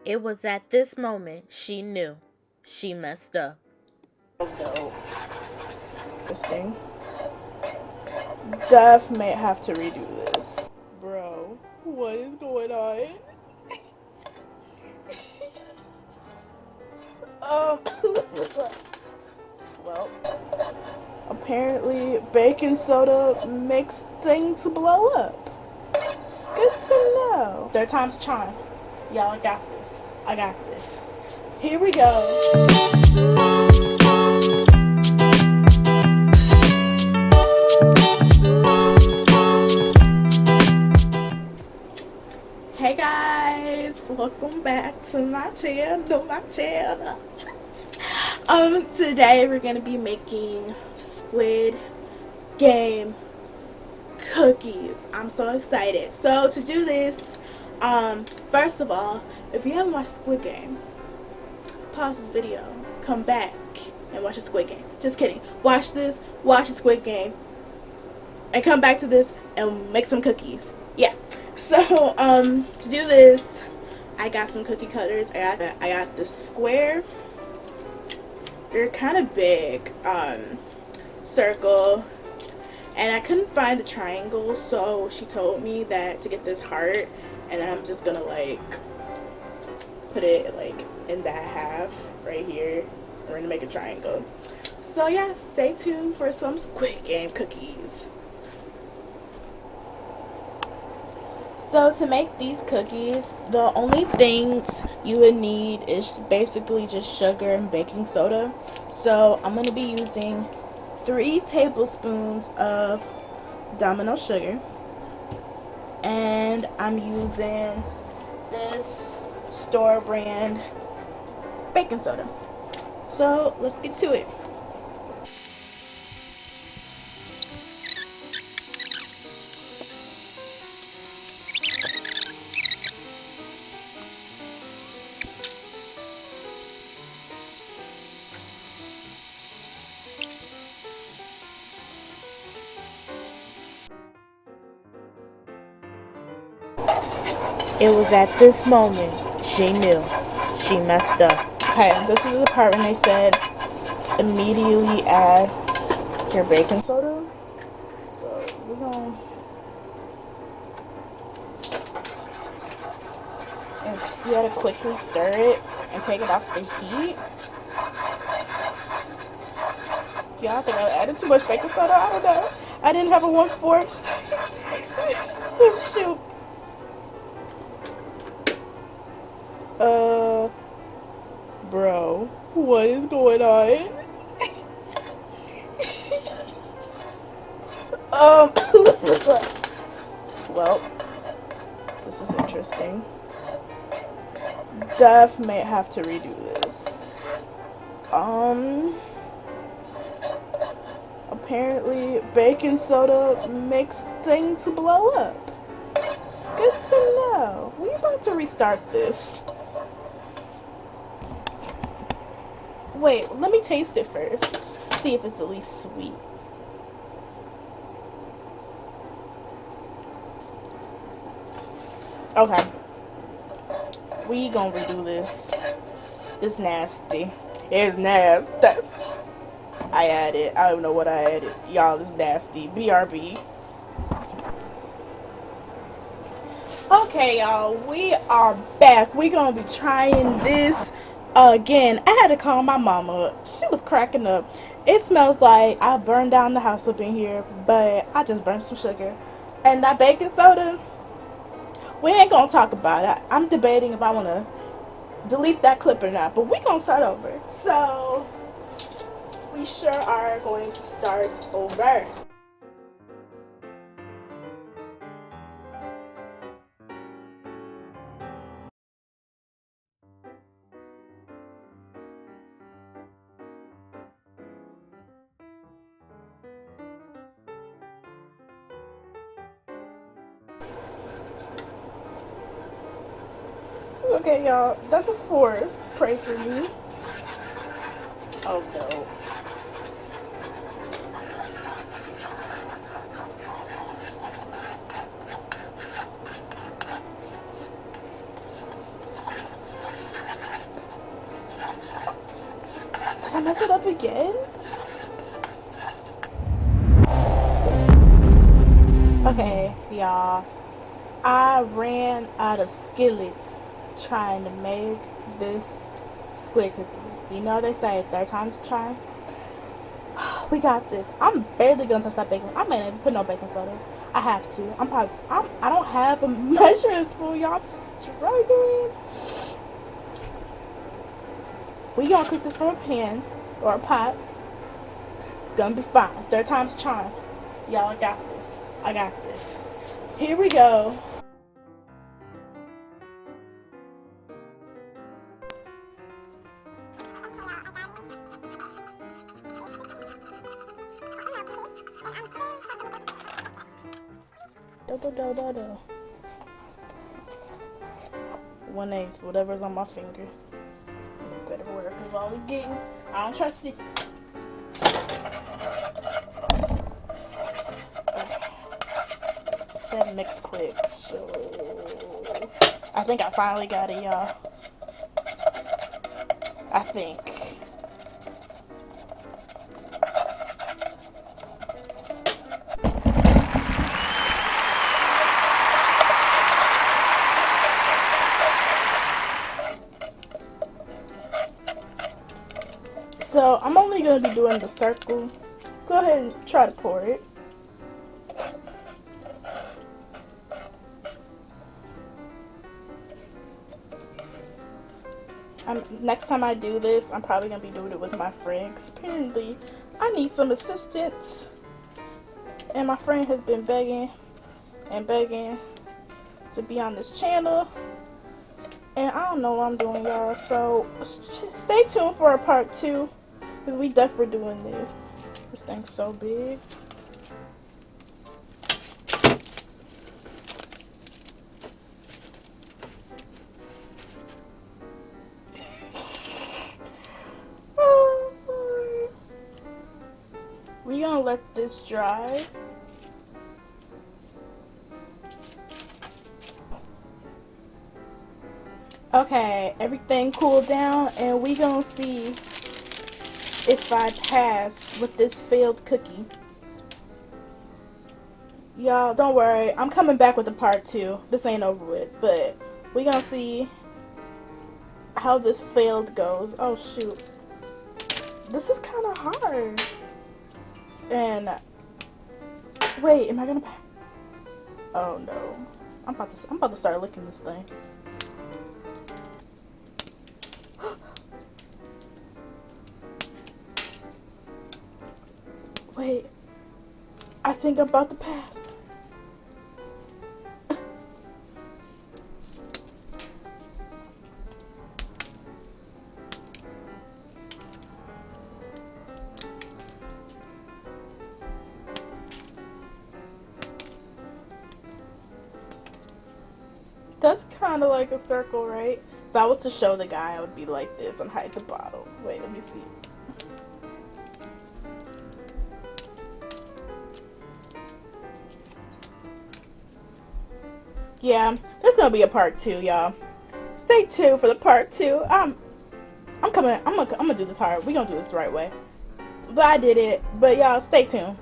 It was at this moment she knew she messed up. Oh no. Interesting. Def may have to redo this. Bro, what is going on? um, well, apparently baking soda makes things blow up. Good to know. Third time's a charm. Y'all, I got this. I got this. Here we go. Hey guys, welcome back to my channel. Today we're gonna be making Squid Game cookies. I'm so excited. So to do this, first of all, if you haven't watched Squid Game, pause this video, come back and watch the Squid Game. Just kidding. Watch this, watch the Squid Game, and come back to this and make some cookies. Yeah. So to do this, I got some cookie cutters. I got this square. They're kind of big. Circle. And I couldn't find the triangle, so she told me that to get this heart, and I'm just gonna like put it like in that half right here. We're gonna make a triangle. So yeah, stay tuned for some Squid Game cookies. So to make these cookies, the only things you would need is basically just sugar and baking soda. So I'm going to be using 3 tablespoons of Domino sugar. And I'm using this store brand baking soda. So let's get to it. It was at this moment she knew she messed up. Okay, this is the part when they said immediately add your baking soda. So we're gonna you gotta quickly stir it and take it off the heat. Y'all think I added too much baking soda? I don't know. I didn't have a 1/4. Oh, shoot. Bro, what is going on? Well, this is interesting. Def may have to redo this. Apparently baking soda makes things blow up. Good to know. We about to restart this. Wait, let me taste it first. See if it's at least sweet. Okay. We gonna redo this. It's nasty. It's nasty. I don't know what I added. Y'all, it's nasty. BRB. Okay, y'all. We are back. We gonna be trying this again. I had to call my mama. She was cracking up. It smells like I burned down the house up in here, but I just burned some sugar. And that baking soda, we ain't gonna talk about it. I'm debating if I wanna delete that clip or not, but we gonna start over. So we sure are going to start over. Okay, y'all, that's a 4. Pray for me. Oh no. I mess it up again? Okay, y'all. I ran out of skillets trying to make this squid cookie. You know they say third time's a charm. We got this. I'm barely gonna touch that bacon. I may not even put no baking soda. I have to. I don't have a measuring spoon, y'all. I'm struggling. We gonna cook this from a pan or a pot. It's gonna be fine. Third time's a charm. Y'all, I got this. I got this. Here we go. Do. 1/8, whatever's on my finger. Better work, because all it's getting, I don't trust it. Said mix quick, so I think I finally got it, y'all. I think. So I'm only going to be doing the circle. Go ahead and try to pour it. Next time I do this, I'm probably going to be doing it with my friend. Because apparently I need some assistance. And my friend has been begging and begging to be on this channel. And I don't know what I'm doing, y'all. So stay tuned for a part 2. Because we definitely doing this. This thing's so big. Oh, Lord. We're gonna let this dry. Okay, everything cooled down, and we gonna see if I pass with this failed cookie. Y'all, don't worry. I'm coming back with a part 2. This ain't over with, but we gonna see how this failed goes. Oh, shoot. This is kind of hard. And, wait, am I gonna pass? Oh, no. I'm about to start licking this thing. Wait, I think I'm about to pass. That's kind of like a circle, right? If I was to show the guy, I would be like this and hide the bottle. Wait, let me see. Yeah, there's gonna be a part 2, y'all. Stay tuned for the part 2. I'm gonna do this hard. We gonna do this the right way. But I did it. But y'all, stay tuned.